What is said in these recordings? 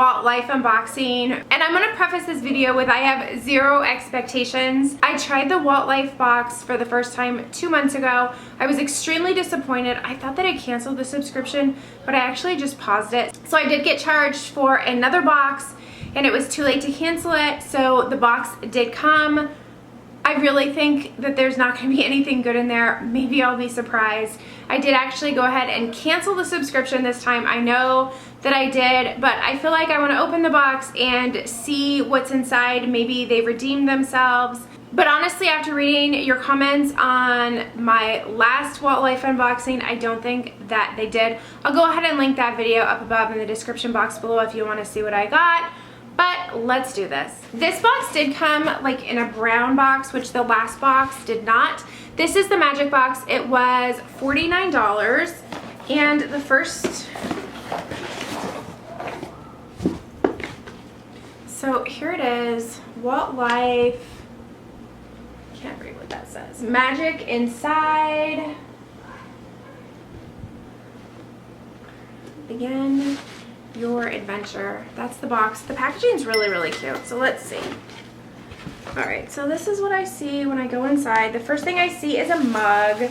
Walt Life unboxing, and I'm gonna preface this video with I have zero expectations. I tried the Walt Life Box for the first time 2 months ago. I was extremely disappointed. I thought that I canceled the subscription, but I actually just paused it. So I did get charged for another box, and it was too late to cancel it, so the box did come. I really think that there's not going to be anything good in there. Maybe I'll be surprised. I did actually go ahead and cancel the subscription this time. I know that I did, but I feel like I want to open the box and see what's inside. Maybe they redeemed themselves. But honestly, after reading your comments on my last Walt Life unboxing, I don't think that they did. I'll go ahead and link that video up above in the description box below if you want to see what I got. But let's do this. This box did come like in a brown box, which the last box did not. This is the magic box. It was $49, and the first, so here it is, Walt Life, can't read what that says, magic inside, begin your adventure. That's the box. The packaging is really, really cute. So let's see. All right, so this is what I see when I go inside. The first thing I see is a mug,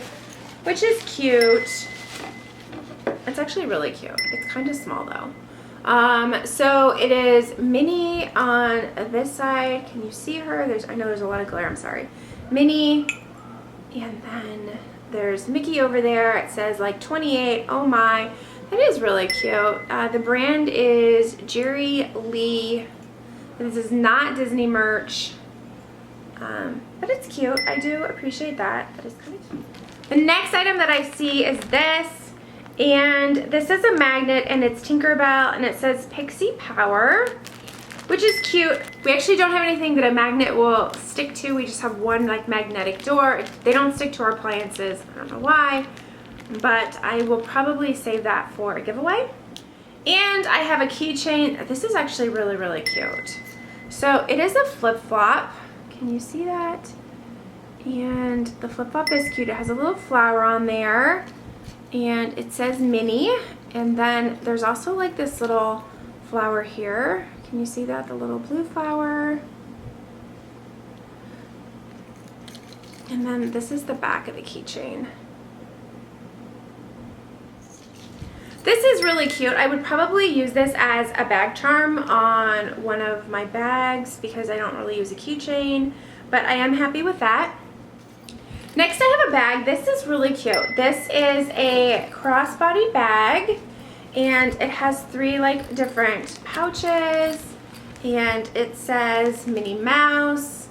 which is cute. It's actually really cute. It's kind of small though. So it is Minnie on this side. Can you see her? I know there's a lot of glare, I'm sorry. Minnie, and then there's Mickey over there. It says like 28, oh my. That is really cute. The brand is Jerry Lee. This is not Disney merch, but it's cute. I do appreciate that. That is kind of cute. The next item that I see is this, and this is a magnet, and it's Tinkerbell, and it says Pixie Power, which is cute. We actually don't have anything that a magnet will stick to. We just have one like magnetic door. They don't stick to our appliances. I don't know why. But I will probably save that for a giveaway. And I have a keychain. This is actually really, really cute. So it is a flip-flop. Can you see that? And the flip-flop is cute. It has a little flower on there. And it says Minnie. And then there's also like this little flower here. Can you see that? The little blue flower. And then this is the back of the keychain. This is really cute. I would probably use this as a bag charm on one of my bags because I don't really use a keychain, but I am happy with that. Next I have a bag. This is really cute. This is a crossbody bag, and it has 3 like different pouches, and it says Minnie Mouse.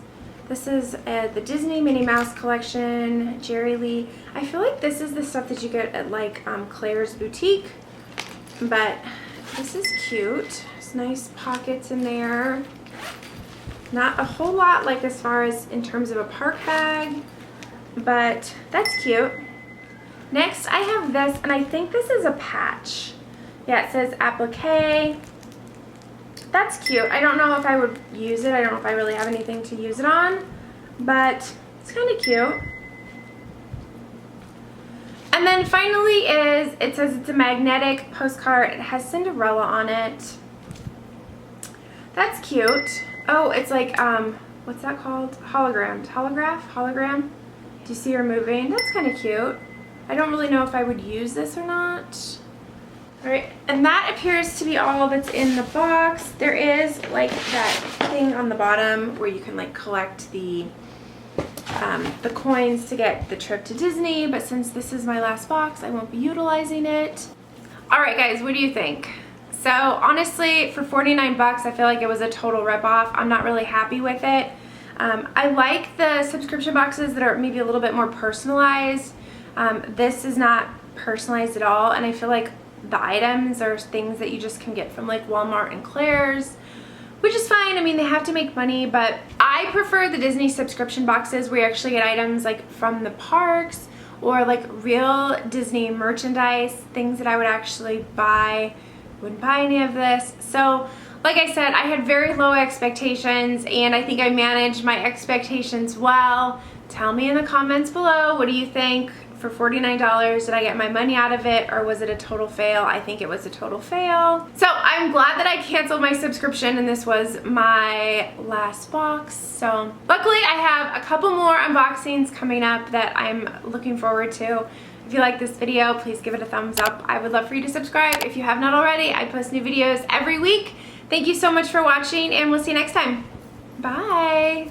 This is the Disney Minnie Mouse collection, Jerry Lee. I feel like this is the stuff that you get at like Claire's Boutique, but this is cute. There's nice pockets in there. Not a whole lot like as far as in terms of a park bag, but that's cute. Next I have this, and I think this is a patch. Yeah, it says applique. That's cute. I don't know if I would use it. I don't know if I really have anything to use it on, but it's kind of cute. And then finally it says it's a magnetic postcard. It has Cinderella on it. That's cute. Oh, it's like, what's that called? Hologram? Do you see her moving? That's kind of cute. I don't really know if I would use this or not. Alright, and that appears to be all that's in the box. There is like that thing on the bottom where you can like collect the coins to get the trip to Disney, but since this is my last box, I won't be utilizing it. Alright guys, what do you think? So honestly, for 49 bucks, I feel like it was a total ripoff. I'm not really happy with it. I like the subscription boxes that are maybe a little bit more personalized. This is not personalized at all, and I feel like the items are things that you just can get from like Walmart and Claire's, which is fine. I mean, they have to make money, but I prefer the Disney subscription boxes where you actually get items like from the parks or like real Disney merchandise, things that I would actually buy. Wouldn't buy any of this. So like I said, I had very low expectations, and I think I managed my expectations well. Tell me in the comments below, what do you think for $49. Did I get my money out of it, or was it a total fail? I think it was a total fail. So I'm glad that I canceled my subscription and this was my last box. So luckily I have a couple more unboxings coming up that I'm looking forward to. If you like this video, please give it a thumbs up. I would love for you to subscribe if you have not already. I post new videos every week. Thank you so much for watching, and we'll see you next time. Bye.